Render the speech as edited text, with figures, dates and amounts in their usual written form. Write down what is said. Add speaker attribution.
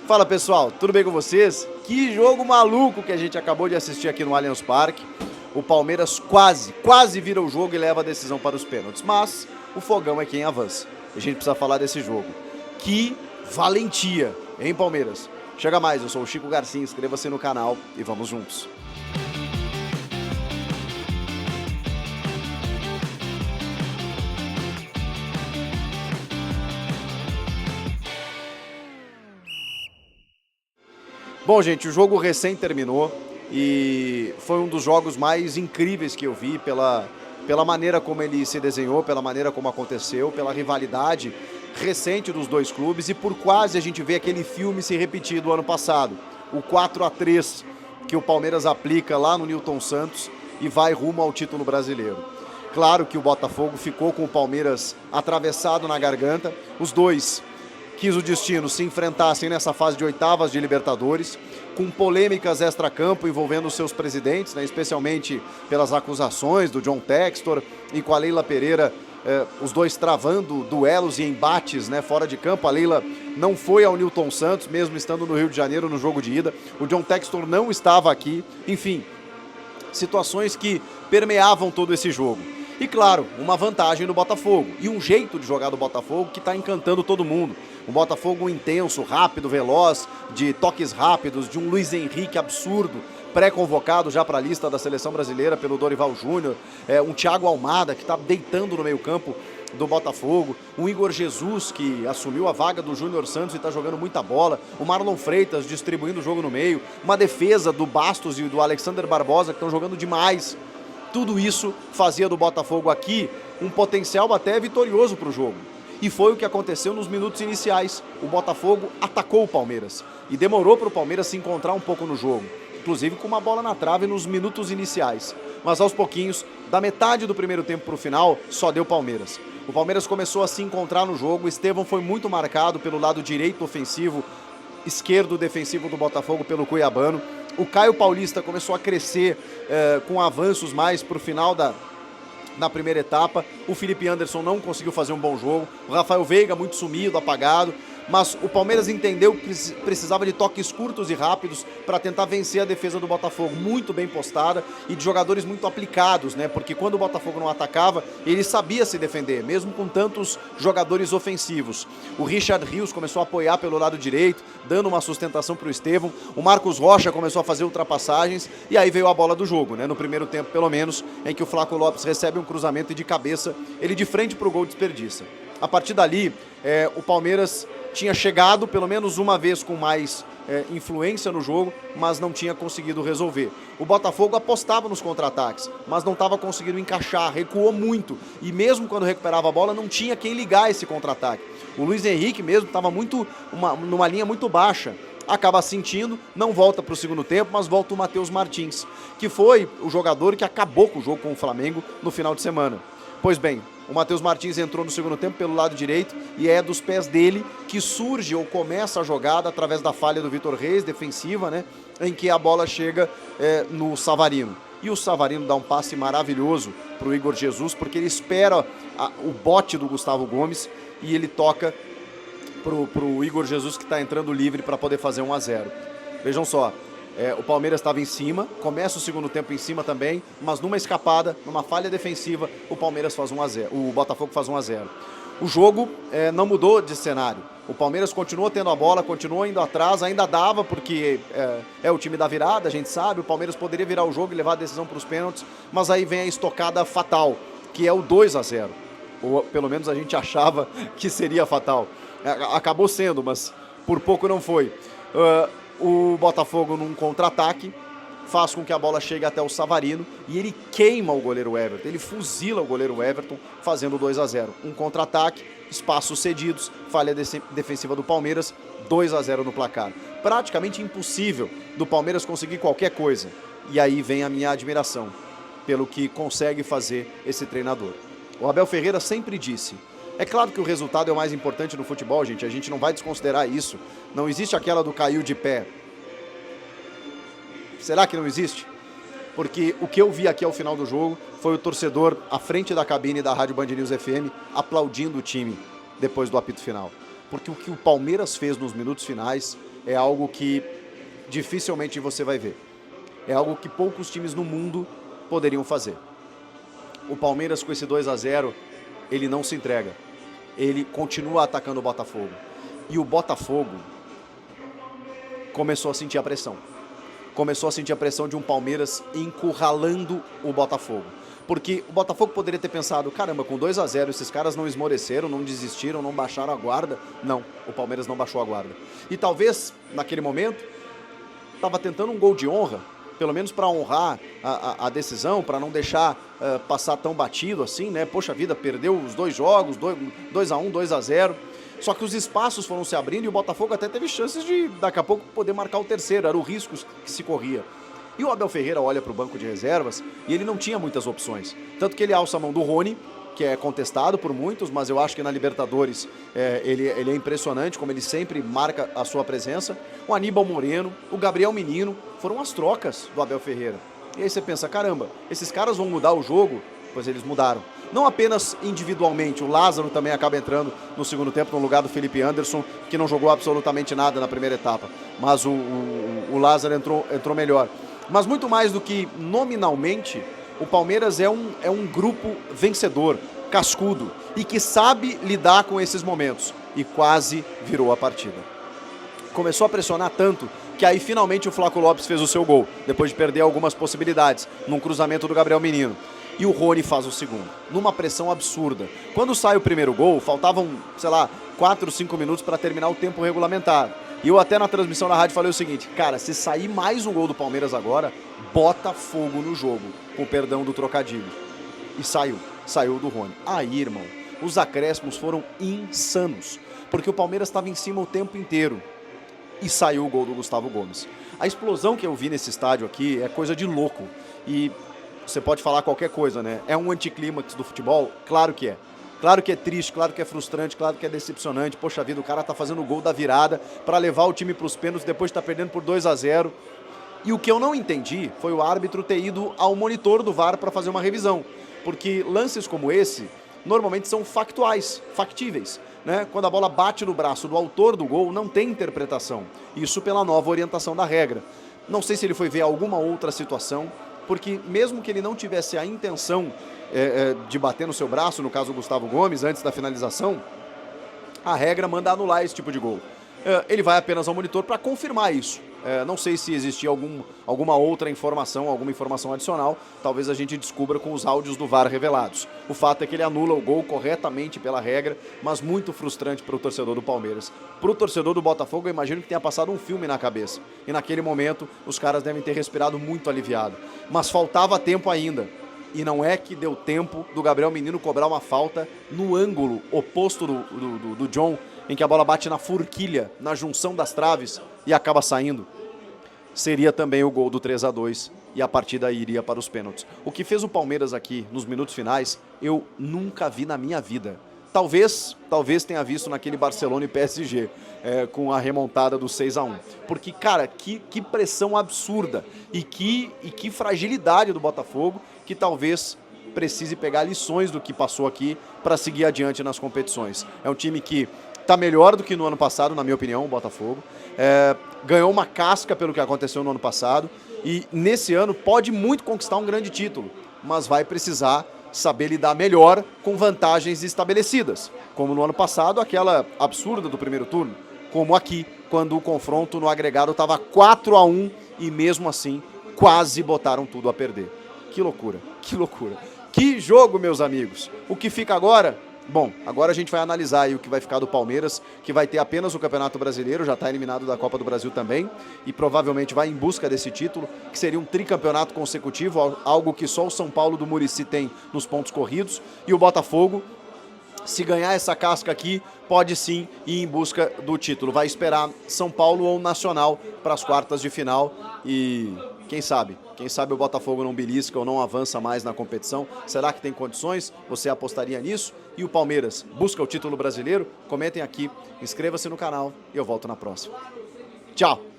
Speaker 1: Fala pessoal, tudo bem com vocês? Que jogo maluco que a gente acabou de assistir aqui no Allianz Parque. O Palmeiras quase vira o jogo e leva a decisão para os pênaltis, mas o fogão é quem avança. E a gente precisa falar desse jogo. Que valentia, hein, Palmeiras? Chega mais, eu sou o Chico Garcia, inscreva-se no canal e vamos juntos. Bom, gente, o jogo recém terminou e foi um dos jogos mais incríveis que eu vi pela maneira como ele se desenhou, pela maneira como aconteceu, pela rivalidade recente dos dois clubes e por quase a gente vê aquele filme se repetir do ano passado, o 4-3 que o Palmeiras aplica lá no Newton Santos e vai rumo ao título brasileiro. Claro que o Botafogo ficou com o Palmeiras atravessado na garganta, os dois quis o destino se enfrentassem nessa fase de oitavas de Libertadores, com polêmicas extracampo envolvendo seus presidentes, né, especialmente pelas acusações do John Textor e com a Leila Pereira, os dois travando duelos e embates, né, fora de campo. A Leila não foi ao Newton Santos, mesmo estando no Rio de Janeiro no jogo de ida. O John Textor não estava aqui. Enfim, situações que permeavam todo esse jogo. E claro, uma vantagem do Botafogo e um jeito de jogar do Botafogo que está encantando todo mundo. Um Botafogo intenso, rápido, veloz, de toques rápidos, de um Luiz Henrique absurdo, pré-convocado já para a lista da seleção brasileira pelo Dorival Júnior, um Thiago Almada que está deitando no meio campo do Botafogo, um Igor Jesus que assumiu a vaga do Júnior Santos e está jogando muita bola, o Marlon Freitas distribuindo o jogo no meio, uma defesa do Bastos e do Alexander Barbosa que estão jogando demais. Tudo isso fazia do Botafogo aqui um potencial até vitorioso para o jogo. E foi o que aconteceu nos minutos iniciais. O Botafogo atacou o Palmeiras e demorou para o Palmeiras se encontrar um pouco no jogo, inclusive com uma bola na trave nos minutos iniciais. Mas aos pouquinhos, da metade do primeiro tempo para o final, só deu Palmeiras. O Palmeiras começou a se encontrar no jogo, o Estevão foi muito marcado pelo lado direito ofensivo, esquerdo defensivo do Botafogo pelo Cuiabano. O Caio Paulista começou a crescer com avanços mais para o final na primeira etapa. O Felipe Anderson não conseguiu fazer um bom jogo. O Rafael Veiga muito sumido, apagado. Mas o Palmeiras entendeu que precisava de toques curtos e rápidos para tentar vencer a defesa do Botafogo, muito bem postada e de jogadores muito aplicados, né? Porque quando o Botafogo não atacava, ele sabia se defender, mesmo com tantos jogadores ofensivos. O Richard Rios começou a apoiar pelo lado direito, dando uma sustentação para o Estevão. O Marcos Rocha começou a fazer ultrapassagens e aí veio a bola do jogo, né? No primeiro tempo, pelo menos, em que o Flaco Lopes recebe um cruzamento e de cabeça, ele de frente para o gol desperdiça. A partir dali, o Palmeiras tinha chegado pelo menos uma vez com mais influência no jogo, mas não tinha conseguido resolver. O Botafogo apostava nos contra-ataques, mas não estava conseguindo encaixar, recuou muito. E mesmo quando recuperava a bola, não tinha quem ligar esse contra-ataque. O Luiz Henrique mesmo estava numa linha muito baixa. Acaba sentindo, não volta para o segundo tempo, mas volta o Matheus Martins, que foi o jogador que acabou com o jogo com o Flamengo no final de semana. Pois bem, o Matheus Martins entrou no segundo tempo pelo lado direito e é dos pés dele que surge ou começa a jogada através da falha do Vitor Reis, defensiva, né? Em que a bola chega no Savarino. E o Savarino dá um passe maravilhoso para o Igor Jesus, porque ele espera o bote do Gustavo Gomes e ele toca para o Igor Jesus que está entrando livre para poder fazer 1-0. Vejam só. O Palmeiras estava em cima, começa o segundo tempo em cima também, mas numa escapada, numa falha defensiva, o Palmeiras faz 1-0, o Botafogo faz 1-0. O jogo não mudou de cenário. O Palmeiras continuou tendo a bola, continuou indo atrás, ainda dava, porque é o time da virada, a gente sabe, o Palmeiras poderia virar o jogo e levar a decisão para os pênaltis, mas aí vem a estocada fatal, que é o 2-0. Ou pelo menos a gente achava que seria fatal. Acabou sendo, mas por pouco não foi. O Botafogo num contra-ataque faz com que a bola chegue até o Savarino e ele queima o goleiro Everton, ele fuzila o goleiro Everton fazendo 2-0. Um contra-ataque, espaços cedidos, falha defensiva do Palmeiras, 2-0 no placar. Praticamente impossível do Palmeiras conseguir qualquer coisa. E aí vem a minha admiração pelo que consegue fazer esse treinador. O Abel Ferreira sempre disse: é claro que o resultado é o mais importante no futebol, gente. A gente não vai desconsiderar isso. Não existe aquela do caiu de pé. Será que não existe? Porque o que eu vi aqui ao final do jogo foi o torcedor à frente da cabine da Rádio Band News FM aplaudindo o time depois do apito final. Porque o que o Palmeiras fez nos minutos finais é algo que dificilmente você vai ver. É algo que poucos times no mundo poderiam fazer. O Palmeiras, com esse 2-0, ele não se entrega. Ele continua atacando o Botafogo. E o Botafogo começou a sentir a pressão. Começou a sentir a pressão de um Palmeiras encurralando o Botafogo. Porque o Botafogo poderia ter pensado, caramba, com 2-0 esses caras não esmoreceram, não desistiram, não baixaram a guarda. Não, o Palmeiras não baixou a guarda. E talvez, naquele momento, estava tentando um gol de honra, pelo menos para honrar a decisão, para não deixar passar tão batido assim, né? Poxa vida, perdeu os 2 jogos, 2-1, 2-0. Só que os espaços foram se abrindo e o Botafogo até teve chances de, daqui a pouco, poder marcar o terceiro. Era o risco que se corria. E o Abel Ferreira olha para o banco de reservas e ele não tinha muitas opções. Tanto que ele alça a mão do Rony, que é contestado por muitos, mas eu acho que na Libertadores ele é impressionante, como ele sempre marca a sua presença. O Aníbal Moreno, o Gabriel Menino, foram as trocas do Abel Ferreira. E aí você pensa, caramba, esses caras vão mudar o jogo? Pois eles mudaram. Não apenas individualmente, o Lázaro também acaba entrando no segundo tempo no lugar do Felipe Anderson, que não jogou absolutamente nada na primeira etapa, mas o Lázaro entrou melhor. Mas muito mais do que nominalmente, o Palmeiras é um grupo vencedor, cascudo, e que sabe lidar com esses momentos. E quase virou a partida. Começou a pressionar tanto que aí finalmente o Flaco Lopes fez o seu gol, depois de perder algumas possibilidades, num cruzamento do Gabriel Menino. E o Rony faz o segundo, numa pressão absurda. Quando sai o primeiro gol, faltavam, 4, 5 minutos para terminar o tempo regulamentar. E eu até na transmissão na rádio falei o seguinte, cara, se sair mais um gol do Palmeiras agora, bota fogo no jogo, com o perdão do trocadilho. E saiu do Rony. Aí, irmão, os acréscimos foram insanos, porque o Palmeiras estava em cima o tempo inteiro. E saiu o gol do Gustavo Gomes. A explosão que eu vi nesse estádio aqui é coisa de louco. E você pode falar qualquer coisa, né? É um anticlímax do futebol? Claro que é. Claro que é triste, claro que é frustrante, claro que é decepcionante. Poxa vida, o cara tá fazendo o gol da virada para levar o time para os pênaltis depois de estar perdendo por 2-0. E o que eu não entendi foi o árbitro ter ido ao monitor do VAR para fazer uma revisão. Porque lances como esse normalmente são factíveis. Né? Quando a bola bate no braço do autor do gol, não tem interpretação. Isso pela nova orientação da regra. Não sei se ele foi ver alguma outra situação, porque mesmo que ele não tivesse a intenção de bater no seu braço, no caso o Gustavo Gomes, antes da finalização, a regra manda anular esse tipo de gol. Ele vai apenas ao monitor para confirmar isso. Não sei se existia alguma outra informação, alguma informação adicional, talvez a gente descubra com os áudios do VAR revelados. O fato é que ele anula o gol corretamente pela regra, mas muito frustrante para o torcedor do Palmeiras. Para o torcedor do Botafogo, eu imagino que tenha passado um filme na cabeça. E naquele momento, os caras devem ter respirado muito aliviado. Mas faltava tempo ainda. E não é que deu tempo do Gabriel Menino cobrar uma falta no ângulo oposto do John, em que a bola bate na forquilha, na junção das traves e acaba saindo. Seria também o gol do 3-2 e a partida iria para os pênaltis. O que fez o Palmeiras aqui nos minutos finais, eu nunca vi na minha vida. Talvez tenha visto naquele Barcelona e PSG, com a remontada do 6-1. Porque, cara, que pressão absurda e que fragilidade do Botafogo, que talvez precise pegar lições do que passou aqui para seguir adiante nas competições. É um time que está melhor do que no ano passado, na minha opinião, o Botafogo. Ganhou uma casca pelo que aconteceu no ano passado e nesse ano pode muito conquistar um grande título, mas vai precisar saber lidar melhor com vantagens estabelecidas, como no ano passado, aquela absurda do primeiro turno, como aqui, quando o confronto no agregado estava 4-1 e mesmo assim quase botaram tudo a perder. Que loucura, que loucura. Que jogo, meus amigos. O que fica agora? Bom, agora a gente vai analisar aí o que vai ficar do Palmeiras, que vai ter apenas o Campeonato Brasileiro, já está eliminado da Copa do Brasil também, e provavelmente vai em busca desse título, que seria um tricampeonato consecutivo, algo que só o São Paulo do Muricy tem nos pontos corridos, e o Botafogo, se ganhar essa casca aqui, pode sim ir em busca do título. Vai esperar São Paulo ou Nacional para as quartas de final e quem sabe o Botafogo não belisca ou não avança mais na competição. Será que tem condições? Você apostaria nisso? E o Palmeiras busca o título brasileiro? Comentem aqui, inscreva-se no canal e eu volto na próxima. Tchau!